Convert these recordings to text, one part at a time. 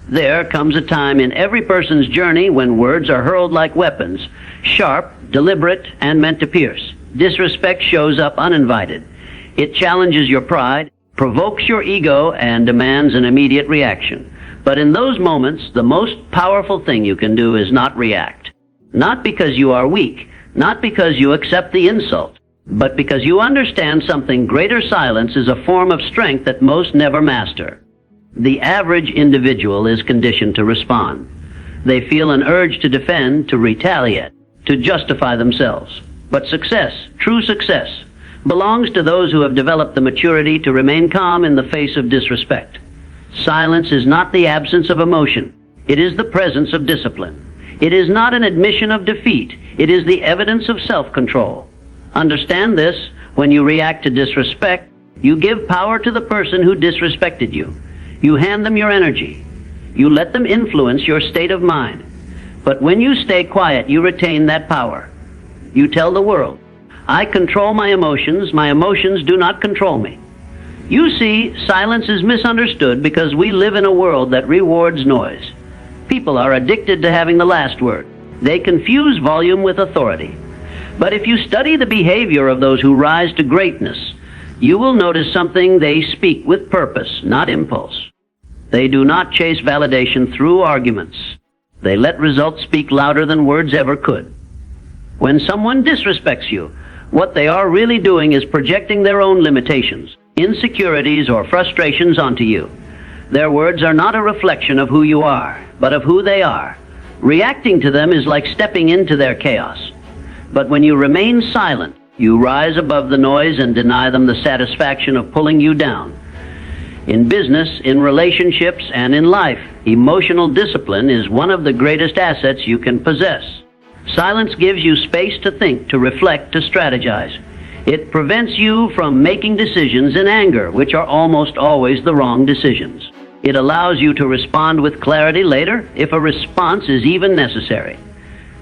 There comes a time in every person's journey when words are hurled like weapons, sharp, deliberate, and meant to pierce. Disrespect shows up uninvited. It challenges your pride, provokes your ego, and demands an immediate reaction. But in those moments, the most powerful thing you can do is not react. Not because you are weak, not because you accept the insult, but because you understand something. Greater silence is a form of strength that most never master. The average individual is conditioned to respond. They feel an urge to defend, to retaliate, to justify themselves. But success, true success, belongs to those who have developed the maturity to remain calm in the face of disrespect. Silence is not the absence of emotion. It is the presence of discipline. It is not an admission of defeat. It is the evidence of self-control. Understand this: when you react to disrespect, you give power to the person who disrespected you. You hand them your energy. You let them influence your state of mind. But when you stay quiet, you retain that power. You tell the world, I control my emotions do not control me. You see, silence is misunderstood because we live in a world that rewards noise. People are addicted to having the last word. They confuse volume with authority. But if you study the behavior of those who rise to greatness, you will notice something: they speak with purpose, not impulse. They do not chase validation through arguments. They let results speak louder than words ever could. When someone disrespects you, what they are really doing is projecting their own limitations, insecurities, or frustrations onto you. Their words are not a reflection of who you are, but of who they are. Reacting to them is like stepping into their chaos. But when you remain silent, you rise above the noise and deny them the satisfaction of pulling you down. In business, in relationships, and in life, emotional discipline is one of the greatest assets you can possess. Silence gives you space to think, to reflect, to strategize. It prevents you from making decisions in anger, which are almost always the wrong decisions. It allows you to respond with clarity later, if a response is even necessary.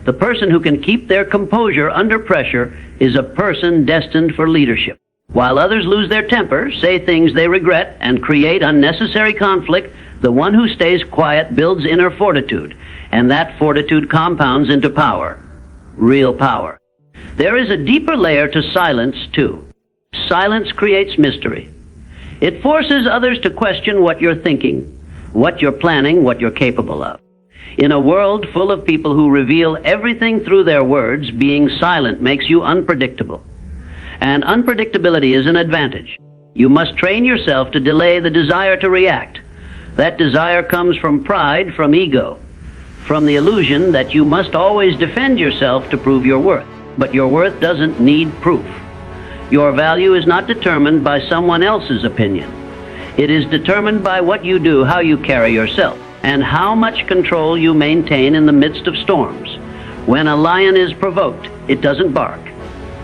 The person who can keep their composure under pressure is a person destined for leadership. While others lose their temper, say things they regret, and create unnecessary conflict, the one who stays quiet builds inner fortitude, and that fortitude compounds into power, real power. There is a deeper layer to silence, too. Silence creates mystery. It forces others to question what you're thinking, what you're planning, what you're capable of. In a world full of people who reveal everything through their words, being silent makes you unpredictable. And unpredictability is an advantage. You must train yourself to delay the desire to react. That desire comes from pride, from ego, from the illusion that you must always defend yourself to prove your worth. But your worth doesn't need proof. Your value is not determined by someone else's opinion. It is determined by what you do, how you carry yourself, and how much control you maintain in the midst of storms. When a lion is provoked, it doesn't bark.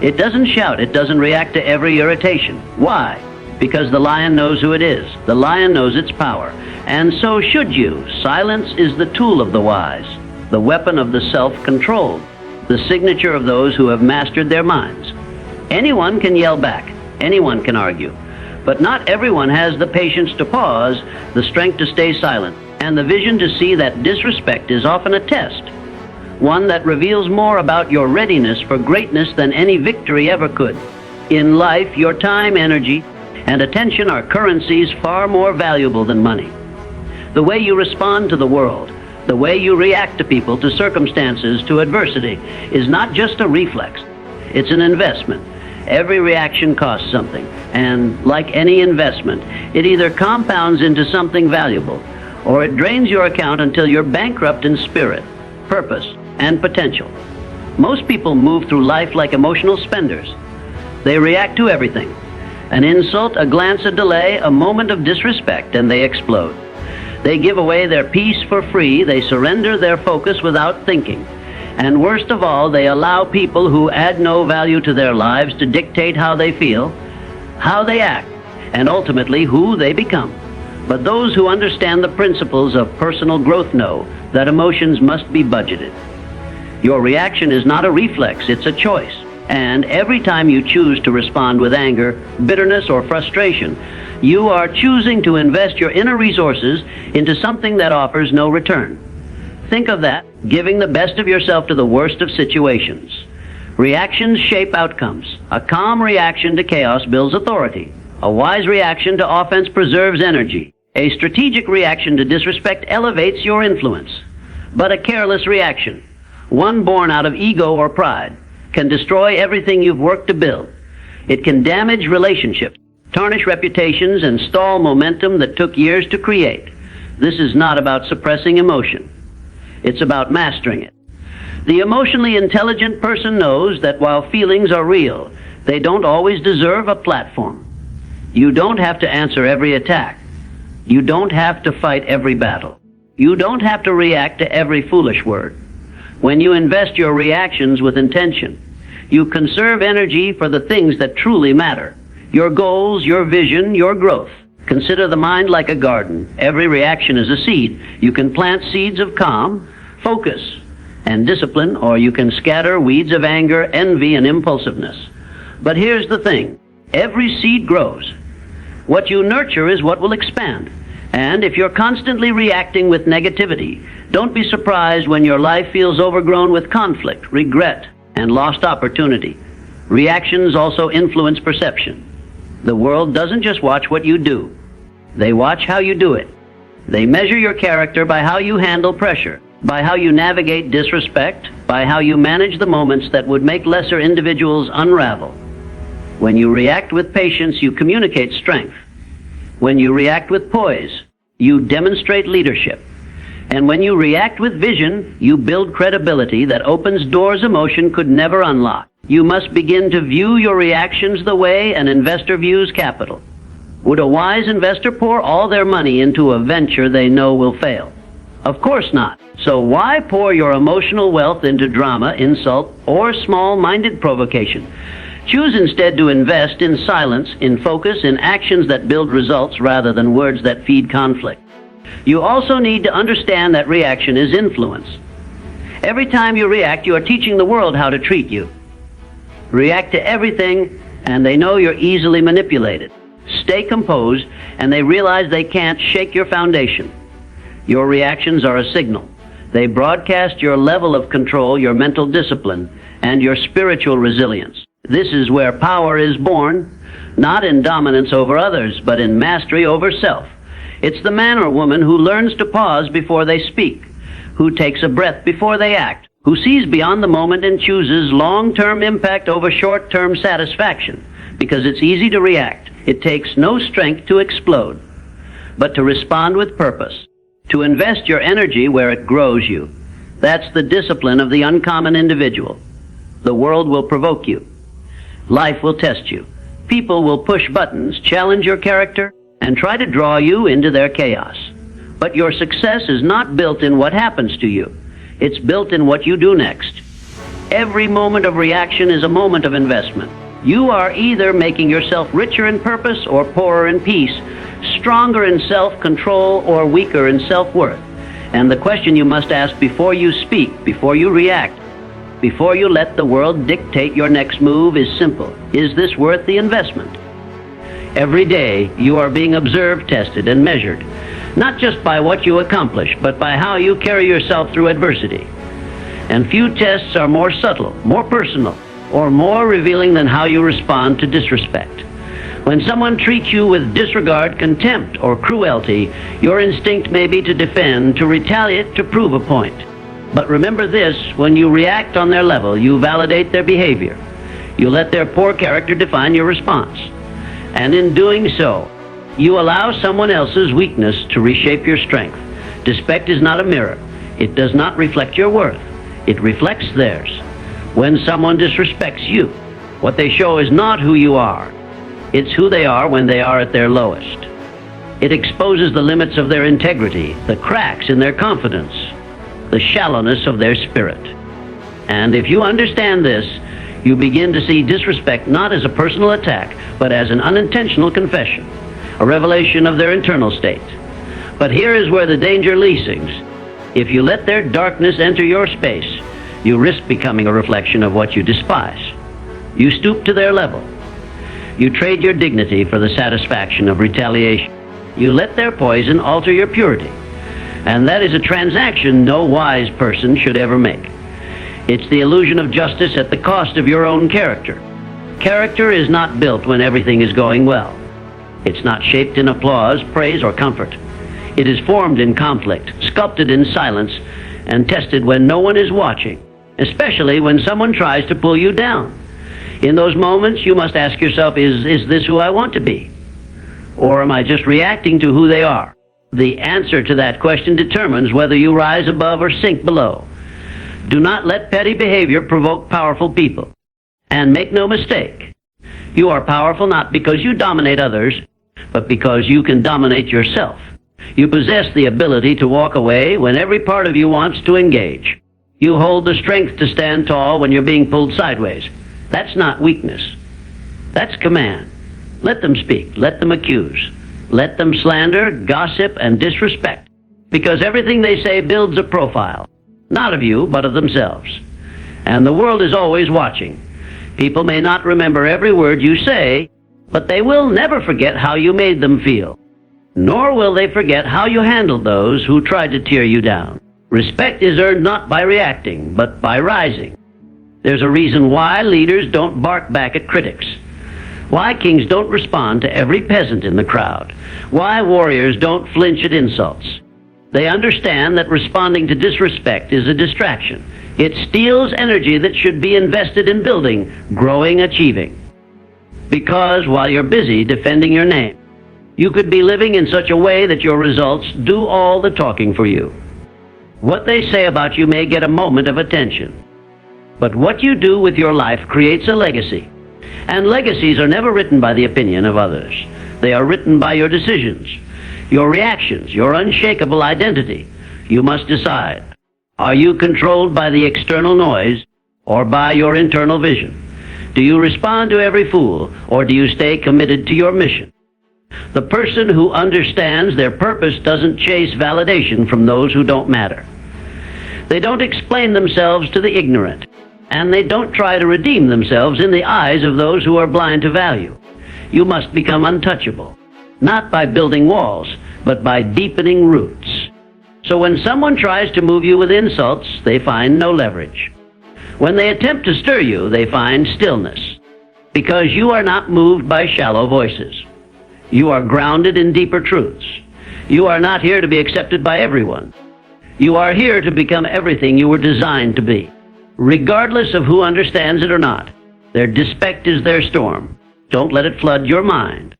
It doesn't shout. It doesn't react to every irritation. Why? Because the lion knows who it is. The lion knows its power. And so should you. Silence is the tool of the wise, the weapon of the self-controlled, the signature of those who have mastered their minds. Anyone can yell back. Anyone can argue. But not everyone has the patience to pause, the strength to stay silent, and the vision to see that disrespect is often a test, one that reveals more about your readiness for greatness than any victory ever could. In life, your time, energy, and attention are currencies far more valuable than money. The way you respond to the world, the way you react to people, to circumstances, to adversity, is not just a reflex. It's an investment. Every reaction costs something, and like any investment, it either compounds into something valuable, or it drains your account until you're bankrupt in spirit, purpose, and potential. Most people move through life like emotional spenders. They react to everything. An insult, a glance, a delay, a moment of disrespect, and they explode. They give away their peace for free. They surrender their focus without thinking. And worst of all, they allow people who add no value to their lives to dictate how they feel, how they act, and ultimately who they become. But those who understand the principles of personal growth know that emotions must be budgeted. Your reaction is not a reflex, it's a choice. And every time you choose to respond with anger, bitterness, or frustration, You are choosing to invest your inner resources into something that offers no return. Think of that, giving the best of yourself to the worst of situations. Reactions shape outcomes. A calm reaction to chaos builds authority. A wise reaction to offense preserves energy. A strategic reaction to disrespect elevates your influence. But a careless reaction, one born out of ego or pride, can destroy everything you've worked to build. It can damage relationships, tarnish reputations, and stall momentum that took years to create. This is not about suppressing emotion. It's about mastering it. The emotionally intelligent person knows that while feelings are real, they don't always deserve a platform. You don't have to answer every attack. You don't have to fight every battle. You don't have to react to every foolish word. When you invest your reactions with intention, you conserve energy for the things that truly matter. Your goals, your vision, your growth. Consider the mind like a garden. Every reaction is a seed. You can plant seeds of calm, focus, and discipline, or you can scatter weeds of anger, envy, and impulsiveness. But here's the thing. Every seed grows. What you nurture is what will expand. And if you're constantly reacting with negativity, don't be surprised when your life feels overgrown with conflict, regret, and lost opportunity. Reactions also influence perception. The world doesn't just watch what you do. They watch how you do it. They measure your character by how you handle pressure, by how you navigate disrespect, by how you manage the moments that would make lesser individuals unravel. When you react with patience, you communicate strength. When you react with poise, you demonstrate leadership. And when you react with vision, you build credibility that opens doors emotion could never unlock. You must begin to view your reactions the way an investor views capital. Would a wise investor pour all their money into a venture they know will fail? Of course not. So why pour your emotional wealth into drama, insult, or small-minded provocation? Choose instead to invest in silence, in focus, in actions that build results rather than words that feed conflict. You also need to understand that reaction is influence. Every time you react, you are teaching the world how to treat you. React to everything, and they know you're easily manipulated. Stay composed, and they realize they can't shake your foundation. Your reactions are a signal. They broadcast your level of control, your mental discipline, and your spiritual resilience. This is where power is born, not in dominance over others, but in mastery over self. It's the man or woman who learns to pause before they speak, who takes a breath before they act, who sees beyond the moment and chooses long-term impact over short-term satisfaction, because it's easy to react. It takes no strength to explode, but to respond with purpose, to invest your energy where it grows you. That's the discipline of the uncommon individual. The world will provoke you. Life will test you. People will push buttons, challenge your character, and try to draw you into their chaos. But your success is not built in what happens to you. It's built in what you do next. Every moment of reaction is a moment of investment. You are either making yourself richer in purpose or poorer in peace, stronger in self-control or weaker in self-worth. And the question you must ask before you speak, before you react, before you let the world dictate your next move is simple. Is this worth the investment? Every day, you are being observed, tested, and measured, not just by what you accomplish, but by how you carry yourself through adversity. And few tests are more subtle, more personal, or more revealing than how you respond to disrespect. When someone treats you with disregard, contempt, or cruelty, your instinct may be to defend, to retaliate, to prove a point. But remember this, when you react on their level, you validate their behavior. You let their poor character define your response. And in doing so, you allow someone else's weakness to reshape your strength. Disrespect is not a mirror. It does not reflect your worth. It reflects theirs. When someone disrespects you, what they show is not who you are. It's who they are when they are at their lowest. It exposes the limits of their integrity, the cracks in their confidence, the shallowness of their spirit. And if you understand this, you begin to see disrespect not as a personal attack, but as an unintentional confession, a revelation of their internal state. But here is where the danger leases. If you let their darkness enter your space, you risk becoming a reflection of what you despise. You stoop to their level. You trade your dignity for the satisfaction of retaliation. You let their poison alter your purity. And that is a transaction no wise person should ever make. It's the illusion of justice at the cost of your own character. Character is not built when everything is going well. It's not shaped in applause, praise, or comfort. It is formed in conflict, sculpted in silence, and tested when no one is watching, especially when someone tries to pull you down. In those moments, you must ask yourself, is this who I want to be? Or am I just reacting to who they are? The answer to that question determines whether you rise above or sink below. Do not let petty behavior provoke powerful people. And make no mistake, you are powerful not because you dominate others, but because you can dominate yourself. You possess the ability to walk away when every part of you wants to engage. You hold the strength to stand tall when you're being pulled sideways. That's not weakness. That's command. Let them speak. Let them accuse. Let them slander, gossip, and disrespect. Because everything they say builds a profile. Not of you, but of themselves. And the world is always watching. People may not remember every word you say, but they will never forget how you made them feel. Nor will they forget how you handled those who tried to tear you down. Respect is earned not by reacting, but by rising. There's a reason why leaders don't bark back at critics. Why kings don't respond to every peasant in the crowd. Why warriors don't flinch at insults. They understand that responding to disrespect is a distraction. It steals energy that should be invested in building, growing, achieving. Because while you're busy defending your name, you could be living in such a way that your results do all the talking for you. What they say about you may get a moment of attention. But what you do with your life creates a legacy. And legacies are never written by the opinion of others. They are written by your decisions, your reactions, your unshakable identity. You must decide. Are you controlled by the external noise or by your internal vision? Do you respond to every fool, or do you stay committed to your mission? The person who understands their purpose doesn't chase validation from those who don't matter. They don't explain themselves to the ignorant, and they don't try to redeem themselves in the eyes of those who are blind to value. You must become untouchable, not by building walls, but by deepening roots. So when someone tries to move you with insults, they find no leverage. When they attempt to stir you, they find stillness, because you are not moved by shallow voices. You are grounded in deeper truths. You are not here to be accepted by everyone. You are here to become everything you were designed to be, regardless of who understands it or not. Their disrespect is their storm. Don't let it flood your mind.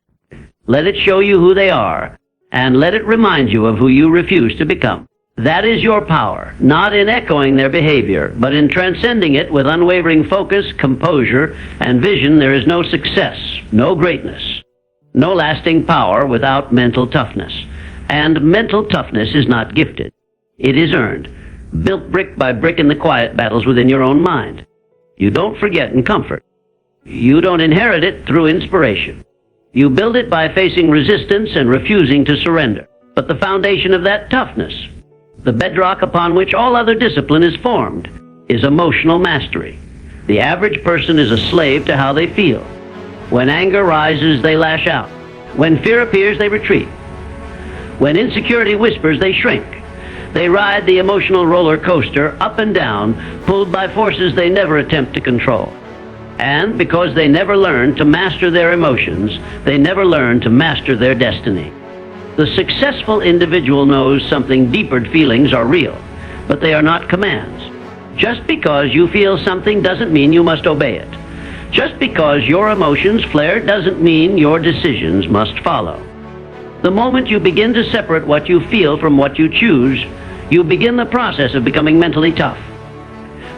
Let it show you who they are, and let it remind you of who you refuse to become. That is your power, not in echoing their behavior, but in transcending it with unwavering focus, composure, and vision. There is no success, no greatness, no lasting power without mental toughness. And mental toughness is not gifted. It is earned, built brick by brick in the quiet battles within your own mind. You don't forget in comfort. You don't inherit it through inspiration. You build it by facing resistance and refusing to surrender. But the foundation of that toughness, the bedrock upon which all other discipline is formed, is emotional mastery. The average person is a slave to how they feel. When anger rises, they lash out. When fear appears, they retreat. When insecurity whispers, they shrink. They ride the emotional roller coaster up and down, pulled by forces they never attempt to control. And because they never learn to master their emotions, they never learn to master their destiny. The successful individual knows something deeper feelings are real, but they are not commands. Just because you feel something doesn't mean you must obey it. Just because your emotions flare doesn't mean your decisions must follow. The moment you begin to separate what you feel from what you choose, you begin the process of becoming mentally tough.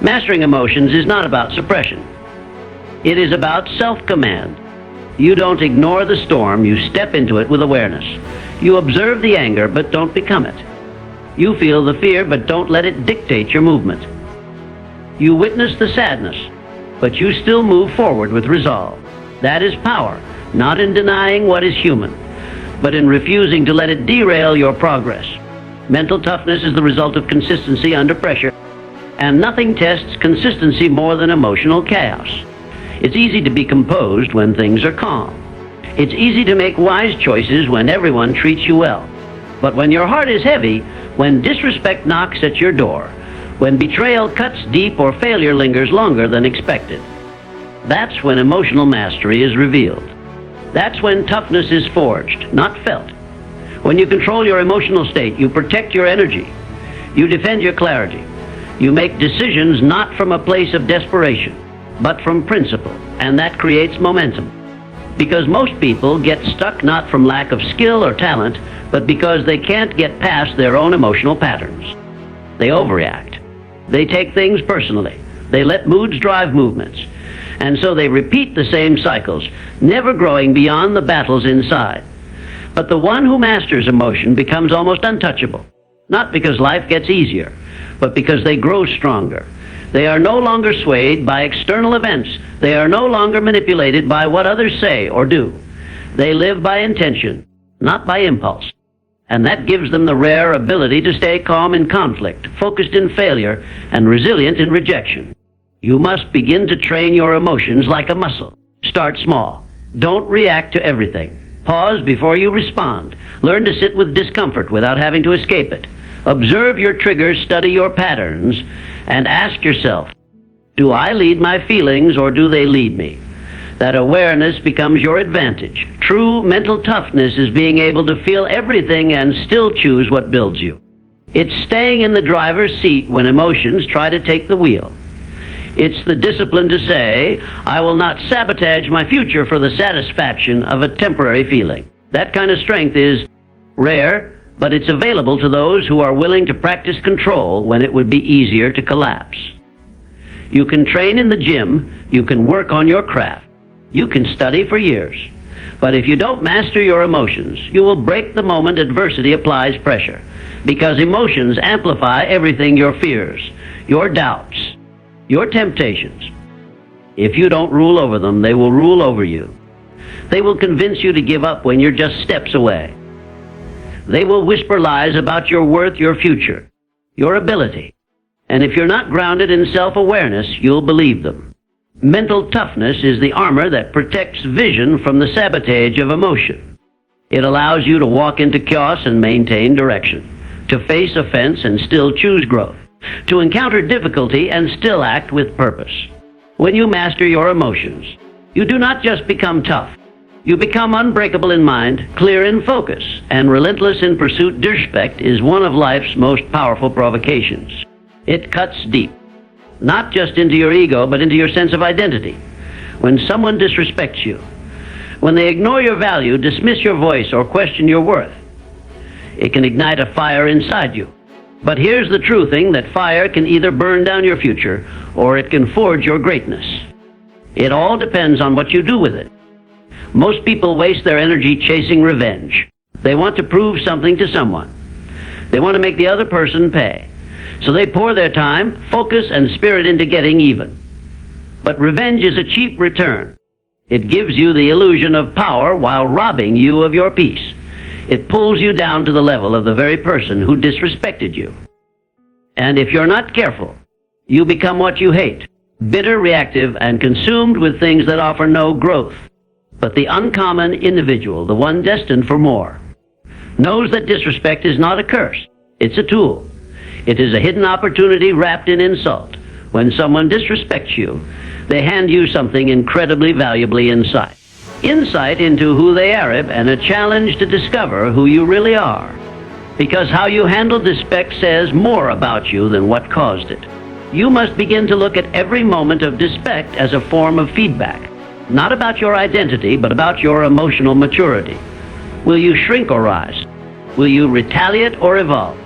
Mastering emotions is not about suppression. It is about self-command. You don't ignore the storm, you step into it with awareness. You observe the anger, but don't become it. You feel the fear, but don't let it dictate your movement. You witness the sadness, but you still move forward with resolve. That is power, not in denying what is human, but in refusing to let it derail your progress. Mental toughness is the result of consistency under pressure, and nothing tests consistency more than emotional chaos. It's easy to be composed when things are calm. It's easy to make wise choices when everyone treats you well. But when your heart is heavy, when disrespect knocks at your door, when betrayal cuts deep or failure lingers longer than expected, that's when emotional mastery is revealed. That's when toughness is forged, not felt. When you control your emotional state, you protect your energy. You defend your clarity. You make decisions not from a place of desperation, but from principle, and that creates momentum. Because most people get stuck not from lack of skill or talent, but because they can't get past their own emotional patterns. They overreact. They take things personally. They let moods drive movements. And so they repeat the same cycles, never growing beyond the battles inside. But the one who masters emotion becomes almost untouchable, not because life gets easier, but because they grow stronger. They are no longer swayed by external events. They are no longer manipulated by what others say or do. They live by intention, not by impulse. And that gives them the rare ability to stay calm in conflict, focused in failure, and resilient in rejection. You must begin to train your emotions like a muscle. Start small. Don't react to everything. Pause before you respond. Learn to sit with discomfort without having to escape it. Observe your triggers, study your patterns, and ask yourself, do I lead my feelings or do they lead me? That awareness becomes your advantage. True mental toughness is being able to feel everything and still choose what builds you. It's staying in the driver's seat when emotions try to take the wheel. It's the discipline to say, I will not sabotage my future for the satisfaction of a temporary feeling. That kind of strength is rare, but it's available to those who are willing to practice control when it would be easier to collapse. You can train in the gym, you can work on your craft, you can study for years. But if you don't master your emotions, you will break the moment adversity applies pressure, because emotions amplify everything: your fears, your doubts, your temptations. If you don't rule over them, they will rule over you. They will convince you to give up when you're just steps away. They will whisper lies about your worth, your future, your ability. And if you're not grounded in self-awareness, you'll believe them. Mental toughness is the armor that protects vision from the sabotage of emotion. It allows you to walk into chaos and maintain direction, to face offense and still choose growth, to encounter difficulty and still act with purpose. When you master your emotions, you do not just become tough. You become unbreakable in mind, clear in focus, and relentless in pursuit. Disrespect is one of life's most powerful provocations. It cuts deep, not just into your ego, but into your sense of identity. When someone disrespects you, when they ignore your value, dismiss your voice, or question your worth, it can ignite a fire inside you. But here's the true thing, that fire can either burn down your future, or it can forge your greatness. It all depends on what you do with it. Most people waste their energy chasing revenge. They want to prove something to someone. They want to make the other person pay. So they pour their time, focus, and spirit into getting even. But revenge is a cheap return. It gives you the illusion of power while robbing you of your peace. It pulls you down to the level of the very person who disrespected you. And if you're not careful, you become what you hate, bitter, reactive, and consumed with things that offer no growth. But the uncommon individual, the one destined for more, knows that disrespect is not a curse. It's a tool. It is a hidden opportunity wrapped in insult. When someone disrespects you, they hand you something incredibly valuable: insight. Insight into who they are, and a challenge to discover who you really are. Because how you handle disrespect says more about you than what caused it. You must begin to look at every moment of disrespect as a form of feedback. Not about your identity, but about your emotional maturity. Will you shrink or rise? Will you retaliate or evolve?